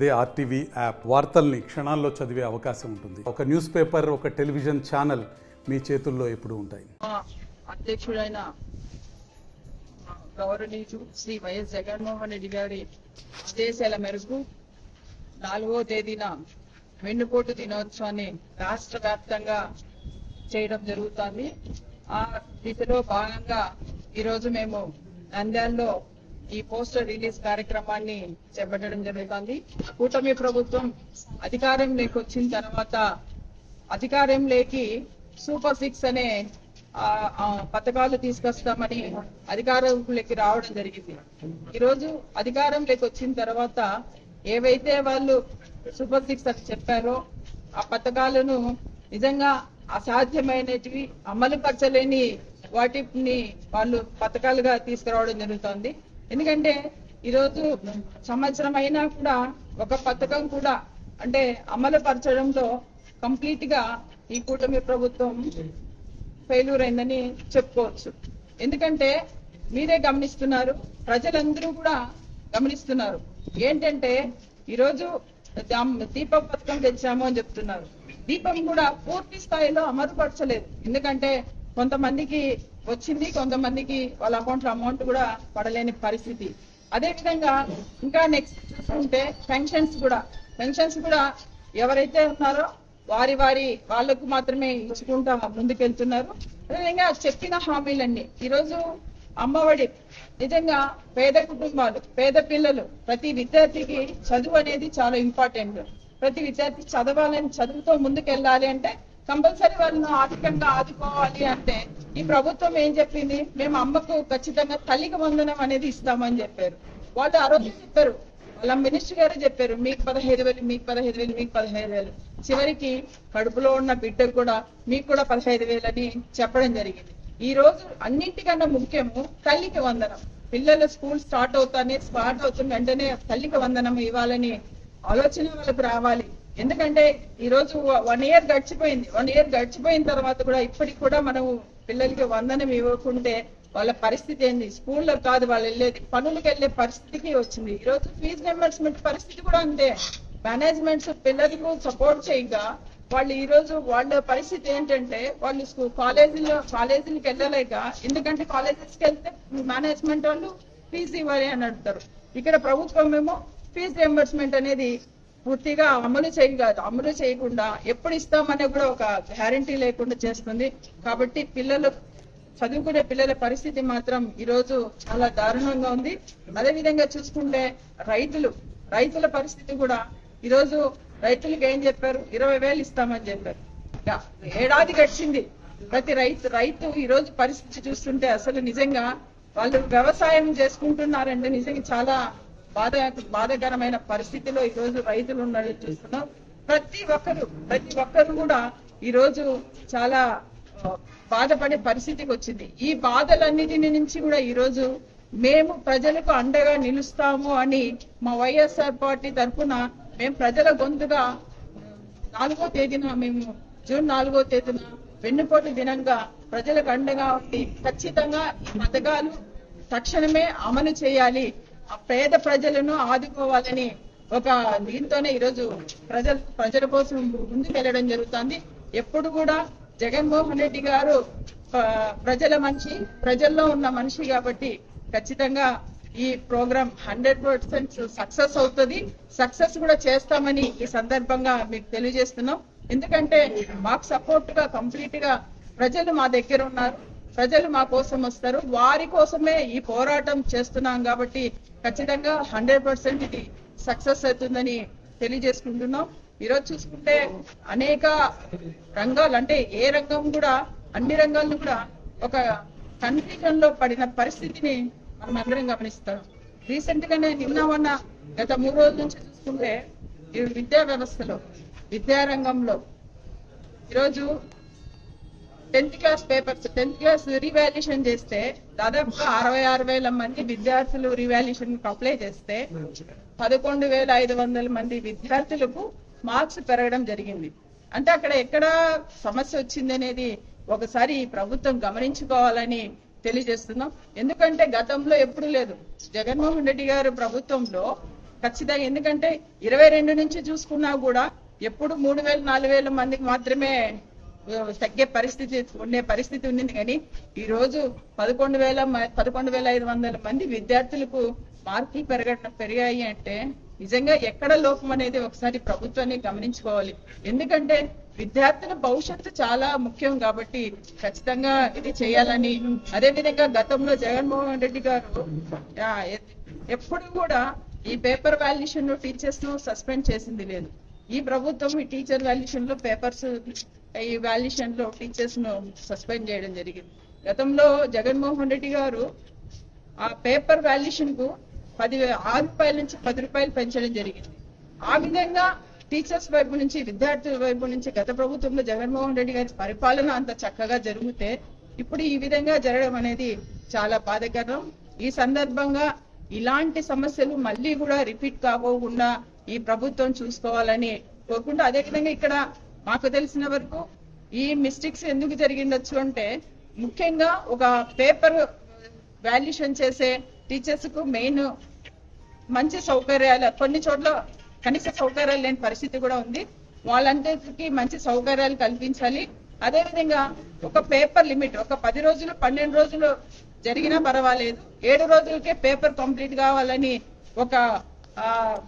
అదే RTV app వార్తల్ని క్షణాల్లో చదివే అవకాశం ఉంటుంది. ఒక న్యూస్ పేపర్, ఒక టెలివిజన్ ఛానల్ మీ చేతుల్లో ఎప్పుడూ ఉంటాయి. అధ్యక్షుడైన గౌరవనీయులు శ్రీ వైఎస్ జగన్మోహన్ రెడ్డి గారి ఆదేశాల మేరకు 4వ తేదీన వెన్నుపోటు దినోత్సవాన్ని రాష్ట్ర వ్యాప్తంగా చేయడం జరుగుతుంది. ఆ దిశలో భాగంగా ఈరోజు మేము నంద్యాలలో ఈ పోస్టర్ రిలీజ్ కార్యక్రమాన్ని చేపట్టడం జరుగుతుంది. కూటమి ప్రభుత్వం అధికారంలోకి వచ్చిన తర్వాత అధికారంలోకి సూపర్ 6 అనే పథకాలు తీసుకొస్తామని అధికారంలోకి రావడం జరిగింది. ఈరోజు అధికారంలోకి వచ్చిన తర్వాత ఏవైతే వాళ్ళు సూపర్ 6 అని చెప్పారో ఆ పథకాలను నిజంగా అసాధ్యమైనటివి, అమలు పరచలేని వాటిని వాళ్ళు పథకాలుగా తీసుకురావడం జరుగుతుంది. ఎందుకంటే ఈరోజు సంవత్సరం అయినా కూడా ఒక పథకం కూడా అంటే అమలు పరచడంలో కంప్లీట్ గా ఈ కూటమి ప్రభుత్వం ఫెయిల్యూర్ అయిందని చెప్పుకోవచ్చు. ఎందుకంటే మీరే గమనిస్తున్నారు, ప్రజలందరూ కూడా గమనిస్తున్నారు. ఏంటంటే ఈరోజు దీపం పథకం తెచ్చాము అని చెప్తున్నారు. దీపం కూడా పూర్తి స్థాయిలో అమలుపరచలేదు. ఎందుకంటే కొంతమందికి వచ్చింది, కొంతమందికి వాళ్ళ అకౌంట్ లో అమౌంట్ కూడా పడలేని పరిస్థితి. అదే విధంగా ఇంకా నెక్స్ట్ చూసుకుంటే పెన్షన్స్ కూడా ఎవరైతే ఉన్నారో వాళ్ళకు మాత్రమే ఇచ్చుకుంటా ముందుకెళ్తున్నారు. అదేవిధంగా చెప్పిన హామీలన్నీ ఈరోజు అమ్మఒడి నిజంగా పేద కుటుంబాలు, పేద పిల్లలు, ప్రతి విద్యార్థికి చదువు అనేది చాలా ఇంపార్టెంట్. ప్రతి విద్యార్థి చదవాలని, చదువుతో ముందుకెళ్ళాలి అంటే కంపల్సరీ వాళ్ళను ఆర్థికంగా ఆదుకోవాలి. అంటే ఈ ప్రభుత్వం ఏం చెప్పింది, మేము అమ్మకు ఖచ్చితంగా తల్లికి వందనం అనేది ఇస్తామని చెప్పారు. వాళ్ళు ఆ రోజు చెప్పారు, వాళ్ళ మినిస్టర్ గారు చెప్పారు, మీకు 15,000, మీకు 15,000, మీకు 15,000. చివరికి కడుపులో ఉన్న బిడ్డకు కూడా మీకు కూడా 15,000 అని చెప్పడం జరిగింది. ఈ రోజు అన్నింటికన్నా ముఖ్యము తల్లికి వందనం. పిల్లలు స్కూల్ స్టార్ట్ అవుతున్న వెంటనే తల్లికి వందనం ఇవ్వాలని ఆలోచన వాళ్ళకు రావాలి. ఎందుకంటే ఈ రోజు 1 year గడిచిపోయింది. 1 year గడిచిపోయిన తర్వాత కూడా ఇప్పటికి కూడా మనం పిల్లలకి వందనం ఇవ్వకుంటే వాళ్ళ పరిస్థితి ఏంది? స్కూల్లో కాదు వాళ్ళు వెళ్ళేది, పనులకు వెళ్ళే పరిస్థితికి వచ్చింది. ఈ రోజు ఫీజు రియంబర్స్మెంట్ పరిస్థితి కూడా అంతే. మేనేజ్మెంట్స్ పిల్లలకు సపోర్ట్ చేయగా వాళ్ళు ఈ రోజు వాళ్ళ పరిస్థితి ఏంటంటే వాళ్ళు కాలేజీలకు వెళ్ళలేక, ఎందుకంటే కాలేజెస్కి వెళ్తే మేనేజ్మెంట్ వాళ్ళు ఫీజు ఇవ్వాలి అని అంటారు. ఇక్కడ ప్రభుత్వం ఏమో ఫీజు రియంబర్స్మెంట్ అనేది పూర్తిగా అమలు చేయకుండా ఎప్పుడు ఇస్తామనే కూడా ఒక గ్యారంటీ లేకుండా చేస్తుంది. కాబట్టి చదువుకునే పిల్లల పరిస్థితి మాత్రం ఈ రోజు చాలా దారుణంగా ఉంది. అదే విధంగా చూసుకుంటే రైతుల పరిస్థితి కూడా ఈ రోజు రైతులకు ఏం చెప్పారు, 20,000 ఇస్తామని చెప్పారు. ఏడాది గడిచింది. ప్రతి రైతు ఈ రోజు పరిస్థితి చూస్తుంటే అసలు నిజంగా వాళ్ళు వ్యవసాయం చేసుకుంటున్నారంటే నిజంగా చాలా బాధాకరమైన పరిస్థితిలో ఈ రోజు రైతులు ఉన్నారని చూస్తున్నాం. ప్రతి ఒక్కరు కూడా ఈ రోజు చాలా బాధపడే పరిస్థితికి వచ్చింది. ఈ బాధలన్నిటి నుంచి కూడా ఈ రోజు మేము ప్రజలకు అండగా నిలుస్తాము అని మా వైఎస్ఆర్ పార్టీ తరఫున మేము ప్రజల గొంతుగా 4వ తేదీన జూన్ 4వ తేదీన వెన్నుపోటు దినంగా ప్రజలకు అండగా ఉండి ఖచ్చితంగా ఈ పథకాలు తక్షణమే అమలు చేయాలి, ఆ పేద ప్రజలను ఆదుకోవాలని ఒక దీంతోనే ఈరోజు ప్రజల కోసం ముందుకెళ్లడం జరుగుతుంది. ఎప్పుడు కూడా జగన్మోహన్ రెడ్డి గారు ప్రజల మనిషి, ప్రజల్లో ఉన్న మనిషి కాబట్టి ఖచ్చితంగా ఈ ప్రోగ్రామ్ 100% సక్సెస్ అవుతుంది. సక్సెస్ కూడా చేస్తామని ఈ సందర్భంగా మీకు తెలియజేస్తున్నాం. ఎందుకంటే మాకు సపోర్ట్ గా కంప్లీట్ గా ప్రజలు మా దగ్గర ఉన్నారు, ప్రజలు మా కోసం వస్తారు, వారి కోసమే ఈ పోరాటం చేస్తున్నాం. కాబట్టి ఖచ్చితంగా 100% ఇది సక్సెస్ అవుతుందని తెలియజేసుకుంటున్నాం. ఈరోజు చూసుకుంటే అనేక రంగాలు, అంటే ఏ రంగం కూడా అన్ని రంగాలను కూడా ఒక కన్ఫ్యూజన్ లో పడిన పరిస్థితిని మనం అందరం గమనిస్తాం. రీసెంట్ గానే నిన్న గత 3 రోజుల నుంచి చూసుకుంటే ఈ విద్యా వ్యవస్థలో, విద్యారంగంలో ఈరోజు 10th క్లాస్ రీవాల్యుయేషన్ చేస్తే దాదాపుగా 66,000 మంది విద్యార్థులు రీవాల్యుయేషన్ అప్లై చేస్తే 11,500 మంది విద్యార్థులకు మార్క్స్ పెరగడం జరిగింది. అంటే అక్కడ ఎక్కడ సమస్య వచ్చింది అనేది ఒకసారి ఈ ప్రభుత్వం గమనించుకోవాలని తెలియజేస్తున్నాం. ఎందుకంటే గతంలో ఎప్పుడు లేదు. జగన్మోహన్ రెడ్డి గారు ప్రభుత్వంలో ఖచ్చితంగా. ఎందుకంటే 22 నుంచి చూసుకున్నా కూడా ఎప్పుడు 3,000 4,000 మందికి మాత్రమే తగ్గే పరిస్థితి ఉండే పరిస్థితి ఉండింది. కానీ ఈ రోజు 11,500 మంది విద్యార్థులకు మార్కులు పెరిగాయి అంటే నిజంగా ఎక్కడ లోపం అనేది ఒకసారి ప్రభుత్వాన్ని గమనించుకోవాలి. ఎందుకంటే విద్యార్థుల భవిష్యత్తు చాలా ముఖ్యం కాబట్టి ఖచ్చితంగా ఇది చేయాలని. అదేవిధంగా గతంలో జగన్మోహన్ రెడ్డి గారు ఎప్పుడు కూడా ఈ పేపర్ వాల్యుయేషన్ లో టీచర్స్ ను సస్పెండ్ చేసింది లేదు. ఈ ప్రభుత్వం ఈ టీచర్ వాల్యుయేషన్ లో ఈ వాల్యుయేషన్ లో టీచర్స్ ను సస్పెండ్ చేయడం జరిగింది. గతంలో జగన్మోహన్ రెడ్డి గారు ఆ పేపర్ వాల్యుయేషన్ కు 6 రూపాయల నుంచి 10 రూపాయలు పెంచడం జరిగింది. ఆ విధంగా టీచర్స్ వైపు నుంచి విద్యార్థుల వైపు నుంచి గత ప్రభుత్వంలో జగన్మోహన్ రెడ్డి గారి పరిపాలన అంత చక్కగా జరిగితే ఇప్పుడు ఈ విధంగా జరగడం అనేది చాలా బాధాకరం. ఈ సందర్భంగా ఇలాంటి సమస్యలు మళ్ళీ కూడా రిపీట్ కాకోకుండా ఈ ప్రభుత్వం చూసుకోవాలని కోరుకుంటూ, అదేవిధంగా ఇక్కడ మాకు తెలిసిన వరకు ఈ మిస్టేక్స్ ఎందుకు జరిగిండొచ్చు అంటే ముఖ్యంగా ఒక పేపర్ వాల్యుయేషన్ చేసే టీచర్స్ కు మెయిన్ మంచి సౌకర్యాలు, కొన్ని చోట్ల కనీస సౌకర్యాలు లేని పరిస్థితి కూడా ఉంది. వాళ్ళందరికీ మంచి సౌకర్యాలు కల్పించాలి. అదేవిధంగా ఒక పేపర్ లిమిట్, ఒక 10 రోజులు 12 రోజులు జరిగినా పర్వాలేదు, 7 రోజులకే పేపర్ కంప్లీట్ కావాలని ఒక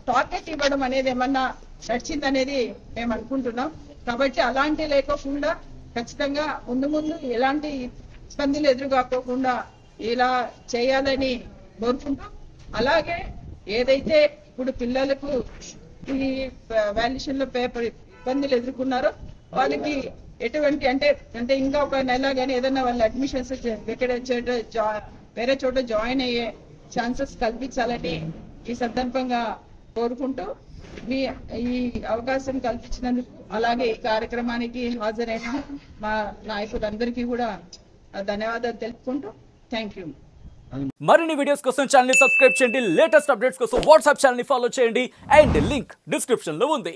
టార్గెట్ ఇవ్వడం అనేది ఏమన్నా నడిచిందనేది మేము అనుకుంటున్నాం. కాబట్టి అలాంటి లేకోకుండా ఖచ్చితంగా ముందు ఎలాంటి ఇబ్బందులు ఎదురుకాకోకుండా ఇలా చేయాలని కోరుకుంటూ, అలాగే ఏదైతే ఇప్పుడు పిల్లలకు ఈ వాల్యుయేషన్ లో పేపర్ ఇబ్బందులు ఎదుర్కొన్నారో వాళ్ళకి ఎటువంటి అంటే ఇంకా ఒక నెల కానీ ఏదైనా వాళ్ళ అడ్మిషన్స్ వేరే చోట జాయిన్ అయ్యే ఛాన్సెస్ కల్పించాలని ఈ సందర్భంగా కోరుకుంటూ, మీ ఈ అవకాశం కల్పించినందుకు అలాగే ఈ కార్యక్రమానికి హాజరైన మా నాయకులందరికీ కూడా ధన్యవాదాలు తెలుపుకుంటూ థ్యాంక్ యూ. మరిన్ని వీడియోస్ కోసం ఛానల్ ని సబ్స్క్రైబ్ చేయండి, లేటెస్ట్ అప్డేట్స్ కోసం వాట్సాప్ ఛానల్ ని ఫాలో చేయండి అండ్ లింక్ డిస్క్రిప్షన్ లో ఉంది.